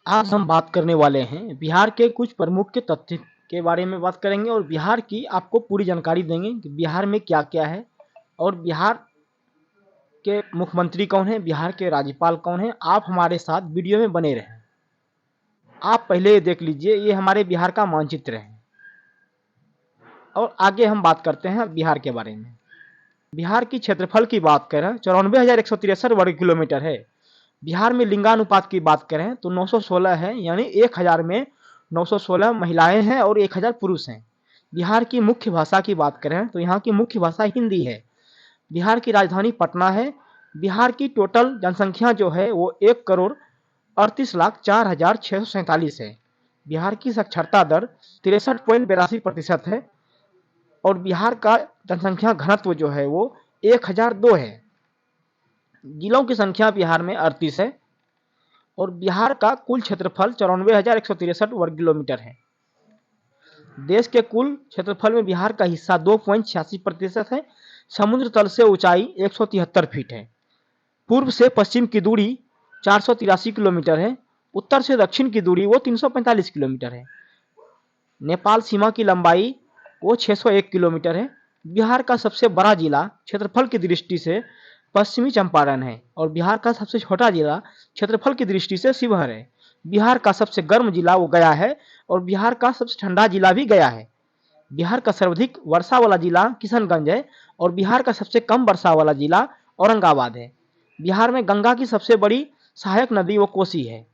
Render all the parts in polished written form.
आज हम बात करने वाले हैं बिहार के कुछ प्रमुख तथ्य के बारे में बात करेंगे और बिहार की आपको पूरी जानकारी देंगे कि बिहार में क्या-क्या है और बिहार के मुख्यमंत्री कौन है, बिहार के राज्यपाल कौन है। आप हमारे साथ वीडियो में बने रहें। आप पहले ये देख लीजिए, ये हमारे बिहार का मानचित्र है और आगे हम बात करते हैं बिहार के बारे में। बिहार की क्षेत्रफल की बात करें 94,163 वर्ग किलोमीटर है। बिहार में लिंगानुपात की बात करें तो 916 है, यानी 1000 में 916 महिलाएं हैं और 1000 पुरुष हैं। बिहार की मुख्य भाषा की बात करें तो यहाँ की मुख्य भाषा हिंदी है। बिहार की राजधानी पटना है। बिहार की टोटल जनसंख्या जो है वो 1,38,04,647 है। बिहार की साक्षरता दर 63.82% है और बिहार का जनसंख्या घनत्व जो है वो 1002 है। जिलों की संख्या बिहार में 38 है और बिहार का कुल क्षेत्रफल 94,163 वर्ग किलोमीटर है। देश के कुल क्षेत्रफल में बिहार का हिस्सा 2.86% है। समुद्र तल से ऊंचाई 173 फीट है। पूर्व से पश्चिम की दूरी 483 किलोमीटर है। उत्तर से दक्षिण की दूरी वो 345 किलोमीटर है। नेपाल सीमा की लंबाई वो 601 किलोमीटर है। बिहार का सबसे बड़ा जिला क्षेत्रफल की दृष्टि से पश्चिमी चंपारण है और बिहार का सबसे छोटा जिला क्षेत्रफल की दृष्टि से शिवहर है। बिहार का सबसे गर्म जिला वो गया है और बिहार का सबसे ठंडा जिला भी गया है। बिहार का सर्वाधिक वर्षा वाला जिला किशनगंज है और बिहार का सबसे कम वर्षा वाला जिला औरंगाबाद है। बिहार में गंगा की सबसे बड़ी सहायक नदी वो कोसी है।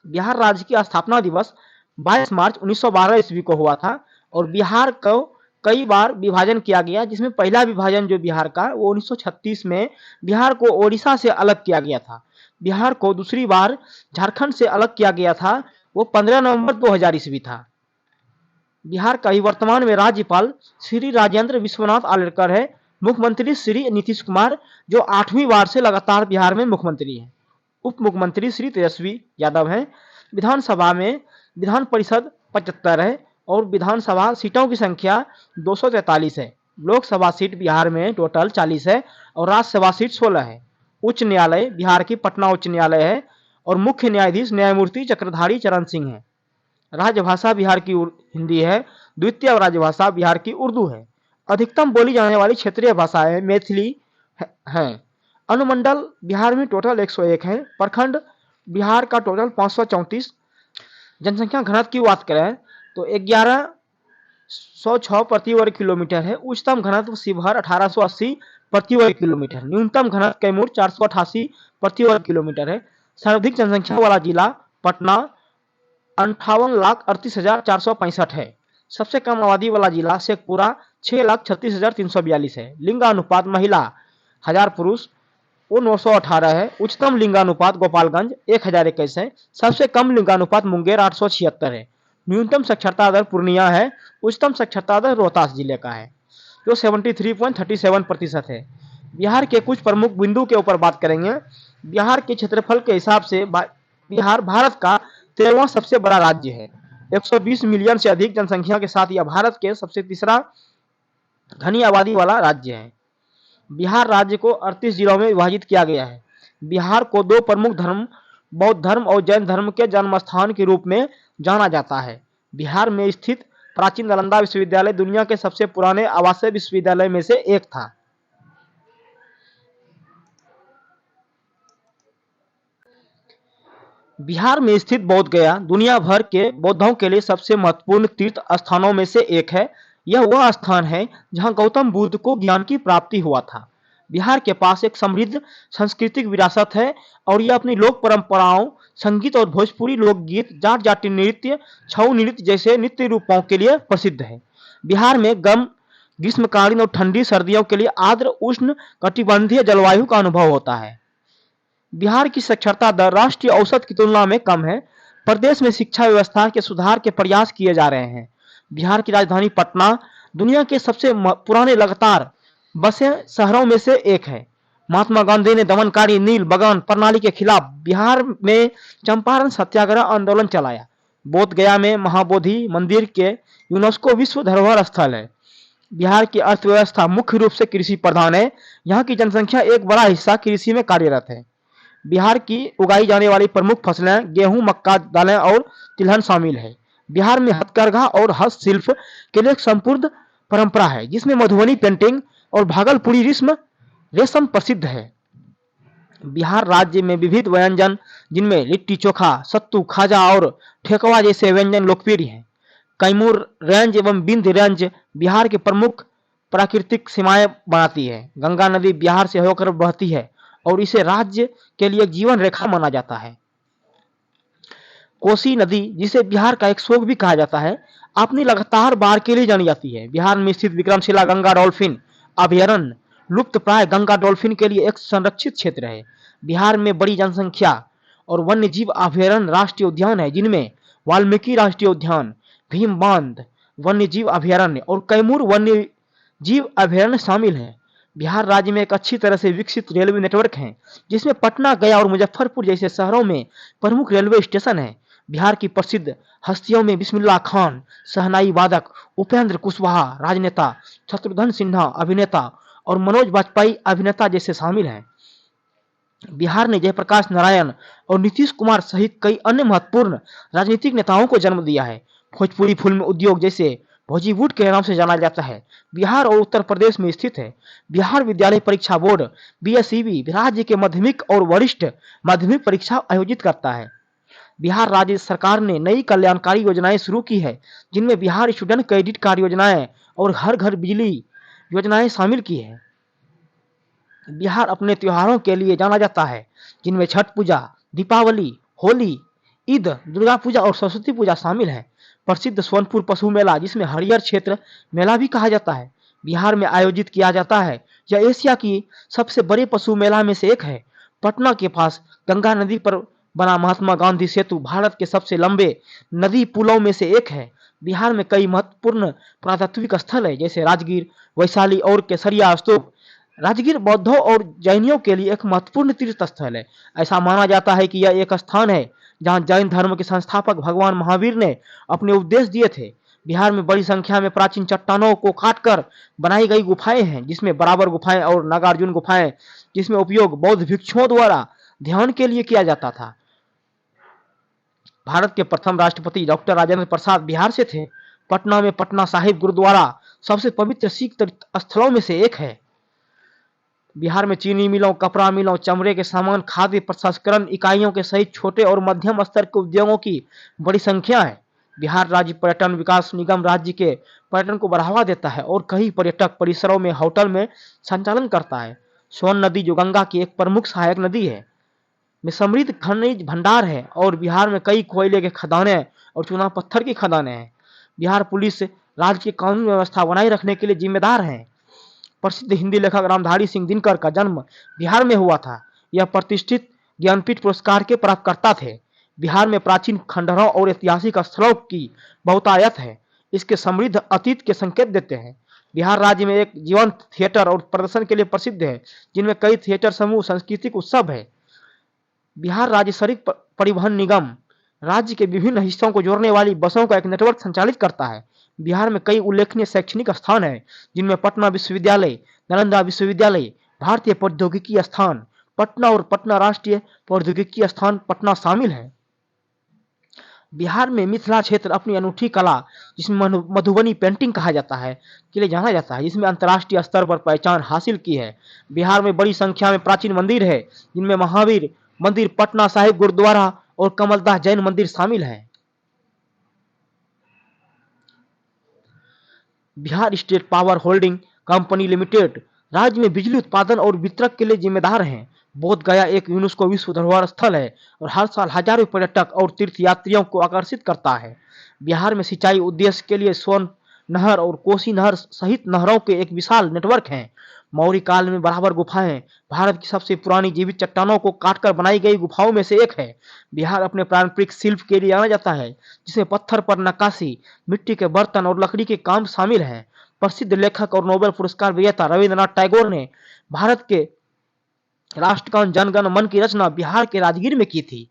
बिहार राज्य की स्थापना दिवस 22 मार्च 1912 ईस्वी को हुआ था और बिहार को कई बार विभाजन किया गया, जिसमें पहला विभाजन जो बिहार का वो 1936 में बिहार को ओडिशा से अलग किया गया था। बिहार को दूसरी बार झारखंड से अलग किया गया था, वो 15 नवंबर 2000 ईस्वी था। बिहार का ही वर्तमान में राज्यपाल श्री राजेंद्र विश्वनाथ आर्लेकर है। मुख्यमंत्री श्री नीतीश कुमार जो 8वीं बार से लगातार बिहार में मुख्यमंत्री हैं। उप मुख्यमंत्री श्री तेजस्वी यादव हैं। विधानसभा में विधान परिषद 75 है और विधानसभा सीटों की संख्या 243 है। लोकसभा सीट बिहार में टोटल 40 है और राज्यसभा सीट 16 है। उच्च न्यायालय बिहार की पटना उच्च न्यायालय है और मुख्य न्यायाधीश न्यायमूर्ति चक्रधारी चरण सिंह है। राजभाषा बिहार की हिंदी है। द्वितीय राजभाषा बिहार की उर्दू है। अधिकतम बोली जाने वाली क्षेत्रीय भाषाएं मैथिली हैं। अनुमंडल बिहार में टोटल 101 है। प्रखंड बिहार का टोटल 534। जनसंख्या घनत्व की बात करें तो 1106 प्रति वर्ग किलोमीटर है। उच्चतम घनत्व शिवहर 1880 प्रति वर्ग किलोमीटर। न्यूनतम घनत्व कैमूर 488 प्रति वर्ग किलोमीटर है। सर्वाधिक जनसंख्या वाला जिला पटना 58,38,465 है। सबसे कम आबादी वाला जिला शेखपुरा 6,36,342 है। लिंगानुपात महिला 1000 पुरुष वो 918 है। उच्चतम लिंगानुपात गोपालगंज 1021 है। सबसे कम लिंगानुपात मुंगेर 876 है। न्यूनतम साक्षरता दर पूर्णिया है। उच्चतम साक्षरता दर रोहतास जिले का है जो 73.37% है। बिहार के कुछ प्रमुख बिंदु के ऊपर बात करेंगे। बिहार के क्षेत्रफल के हिसाब से बिहार भारत का 13वां सबसे बड़ा राज्य है। 120 मिलियन से अधिक जनसंख्या के साथ यह भारत के सबसे तीसरा घनी आबादी वाला राज्य है। बिहार राज्य को 38 जिलों में विभाजित किया गया है। बिहार को दो प्रमुख धर्म बौद्ध धर्म और जैन धर्म के जन्म स्थान के रूप में जाना जाता है। बिहार में स्थित प्राचीन नालंदा विश्वविद्यालय दुनिया के सबसे पुराने आवासीय विश्वविद्यालय में से एक था। बिहार में स्थित बोध गया दुनिया भर के बौद्धों के लिए सबसे महत्वपूर्ण तीर्थ स्थानों में से एक है। यह वह स्थान है जहां गौतम बुद्ध को ज्ञान की प्राप्ति हुआ था। बिहार के पास एक समृद्ध सांस्कृतिक विरासत है और यह अपनी लोक परंपराओं, संगीत और भोजपुरी लोकगीत, जाट जाति नृत्य, छऊ नृत्य जैसे नृत्य रूपों के लिए प्रसिद्ध है। बिहार में गर्म ग्रीष्मकालीन और ठंडी सर्दियों के लिए आर्द्र उष्ण कटिबंधीय जलवायु का अनुभव होता है। बिहार की साक्षरता दर राष्ट्रीय औसत की तुलना में कम है। प्रदेश में शिक्षा व्यवस्था के सुधार के प्रयास किए जा रहे हैं। बिहार की राजधानी पटना दुनिया के सबसे पुराने लगातार बसे शहरों में से एक है। महात्मा गांधी ने दमनकारी नील बगान प्रणाली के खिलाफ बिहार में चंपारण सत्याग्रह आंदोलन चलाया। बोध गया में महाबोधि मंदिर के यूनेस्को विश्व धरोहर स्थल है। बिहार की अर्थव्यवस्था मुख्य रूप से कृषि प्रधान है। यहाँ की जनसंख्या एक बड़ा हिस्सा कृषि में कार्यरत है। बिहार की उगाई जाने वाली प्रमुख फसलें गेहूं, मक्का, दालें और तिलहन शामिल है। बिहार में हथकरघा और हस्तशिल्प के लिए एक संपूर्ण परंपरा है, जिसमें मधुबनी पेंटिंग और भागलपुरी रेशम रेशम प्रसिद्ध है। बिहार राज्य में विविध व्यंजन, जिनमें लिट्टी चोखा, सत्तू, खाजा और ठेकवा जैसे व्यंजन लोकप्रिय हैं। कैमूर रेंज एवं विंध्य रेंज बिहार के प्रमुख प्राकृतिक सीमाएं बनाती है। गंगा नदी बिहार से होकर बहती है और इसे राज्य के लिए जीवन रेखा माना जाता है। कोसी नदी, जिसे बिहार का एक शोक भी कहा जाता है, अपनी लगातार बाढ़ के लिए जानी जाती है। बिहार में स्थित विक्रमशिला गंगा डॉल्फिन अभयारण्य लुप्त प्राय गंगा डॉल्फिन के लिए एक संरक्षित क्षेत्र है। बिहार में बड़ी जनसंख्या और वन्य जीव अभयारण्य राष्ट्रीय उद्यान है, जिनमें वाल्मीकि राष्ट्रीय उद्यान, भीम बांध वन्य जीव अभयारण्य और कैमूर वन्य जीव अभयारण्य शामिल हैं। बिहार राज्य में एक अच्छी तरह से विकसित रेलवे नेटवर्क है, जिसमें पटना, गया और मुजफ्फरपुर जैसे शहरों में प्रमुख रेलवे स्टेशन है। बिहार की प्रसिद्ध हस्तियों में बिस्मिल्लाह खान, शहनाई वादक उपेंद्र कुशवाहा, राजनेता शत्रुघ्न सिन्हा, अभिनेता और मनोज वाजपेयी अभिनेता जैसे शामिल हैं। बिहार ने जयप्रकाश नारायण और नीतीश कुमार सहित कई अन्य महत्वपूर्ण राजनीतिक नेताओं को जन्म दिया है। भोजपुरी फिल्म उद्योग, जैसे भोजीवुड के नाम से जाना जाता है, बिहार और उत्तर प्रदेश में स्थित है। बिहार विद्यालय परीक्षा बोर्ड बीएसईबी राज्य के माध्यमिक और वरिष्ठ माध्यमिक परीक्षा आयोजित करता है। बिहार राज्य सरकार ने नई कल्याणकारी योजनाएं शुरू की है, जिनमें बिहार स्टूडेंट क्रेडिट कार्ड योजनाएं और हर घर बिजली योजनाएं शामिल की है। बिहार अपने त्योहारों के लिए जाना जाता है, जिनमें छठ पूजा, दीपावली, होली, ईद, दुर्गा पूजा और सरस्वती पूजा शामिल है। प्रसिद्ध सोनपुर पशु मेला, जिसमें हरियर क्षेत्र मेला भी कहा जाता है, बिहार में आयोजित किया जाता है। यह एशिया की सबसे बड़े पशु मेला में से एक है। पटना के पास गंगा नदी पर बना महात्मा गांधी सेतु भारत के सबसे लंबे नदी पुलों में से एक है। बिहार में कई महत्वपूर्ण पुरातात्विक स्थल है, जैसे राजगीर, वैशाली और केसरिया स्तूप। राजगीर बौद्धों और जैनियों के लिए एक महत्वपूर्ण तीर्थ स्थल है। ऐसा माना जाता है कि यह एक स्थान है जहां जैन धर्म के संस्थापक भगवान महावीर ने अपने उपदेश दिए थे। बिहार में बड़ी संख्या में प्राचीन चट्टानों को काटकर बनाई गई गुफाएं हैं, जिसमें बराबर गुफाएं और नागार्जुन गुफाएं, जिसमें उपयोग बौद्ध भिक्षुओं द्वारा ध्यान के लिए किया जाता था। भारत के प्रथम राष्ट्रपति डॉक्टर राजेंद्र प्रसाद बिहार से थे। पटना में पटना साहिब गुरुद्वारा सबसे पवित्र सिख स्थलों में से एक है। बिहार में चीनी मिलों, कपड़ा मिलों, चमड़े के सामान, खाद्य प्रसंस्करण इकाइयों के सहित छोटे और मध्यम स्तर के उद्योगों की बड़ी संख्या है। बिहार राज्य पर्यटन विकास निगम राज्य के पर्यटन को बढ़ावा देता है और कई पर्यटक परिसरों में होटल में संचालन करता है। सोन नदी, जो गंगा की एक प्रमुख सहायक नदी है, में समृद्ध खनिज भंडार है और बिहार में कई कोयले के खदानें और चूना पत्थर की खदानें हैं। बिहार पुलिस राज्य की कानून व्यवस्था बनाए रखने के लिए जिम्मेदार है। प्रसिद्ध हिंदी लेखक रामधारी सिंह दिनकर का जन्म बिहार में हुआ था। यह प्रतिष्ठित ज्ञानपीठ पुरस्कार के प्राप्तकर्ता थे। बिहार में प्राचीन खंडहरों और ऐतिहासिक स्थलों की बहुतायत है, इसके समृद्ध अतीत के संकेत देते हैं। बिहार राज्य में एक जीवंत थिएटर और प्रदर्शन के लिए प्रसिद्ध है, जिनमें कई थिएटर समूह, सांस्कृतिक उत्सव है। बिहार राज्य सड़क परिवहन निगम राज्य के विभिन्न हिस्सों को जोड़ने वाली बसों का एक नेटवर्क संचालित करता है। बिहार में कई उल्लेखनीय शैक्षणिक स्थान हैं, जिनमें पटना विश्वविद्यालय, नालंदा विश्वविद्यालय, भारतीय प्रौद्योगिकी संस्थान पटना और पटना राष्ट्रीय प्रौद्योगिकी संस्थान पटना शामिल है। बिहार में मिथिला क्षेत्र अपनी अनूठी कला, जिसमें मधुबनी पेंटिंग कहा जाता है, के लिए जाना जाता है, जिसमें अंतर्राष्ट्रीय स्तर पर पहचान हासिल की है। बिहार में बड़ी संख्या में प्राचीन मंदिर है, जिनमें महावीर मंदिर, पटना साहिब गुरुद्वारा और कमलदास जैन मंदिर शामिल हैं। Bihar state power holding company limited राज्य में बिजली उत्पादन और वितरण के लिए जिम्मेदार हैं। बोध गया एक यूनेस्को विश्व धरोहर स्थल है और हर साल हजारों पर्यटक और तीर्थयात्रियों को आकर्षित करता है। बिहार में सिंचाई उद्देश्य के लिए सोन नहर और कोसी नहर सहित नहरों के एक विशाल नेटवर्क है। मौर्य काल में बराबर गुफाएं भारत की सबसे पुरानी जीवित चट्टानों को काटकर बनाई गई गुफाओं में से एक है। बिहार अपने पारंपरिक शिल्प के लिए जाना जाता है, जिसमें पत्थर पर नक्काशी, मिट्टी के बर्तन और लकड़ी के काम शामिल हैं। प्रसिद्ध लेखक और नोबेल पुरस्कार विजेता रविंद्रनाथ टैगोर ने भारत के राष्ट्रगान जनगण मन की रचना बिहार के राजगीर में की थी।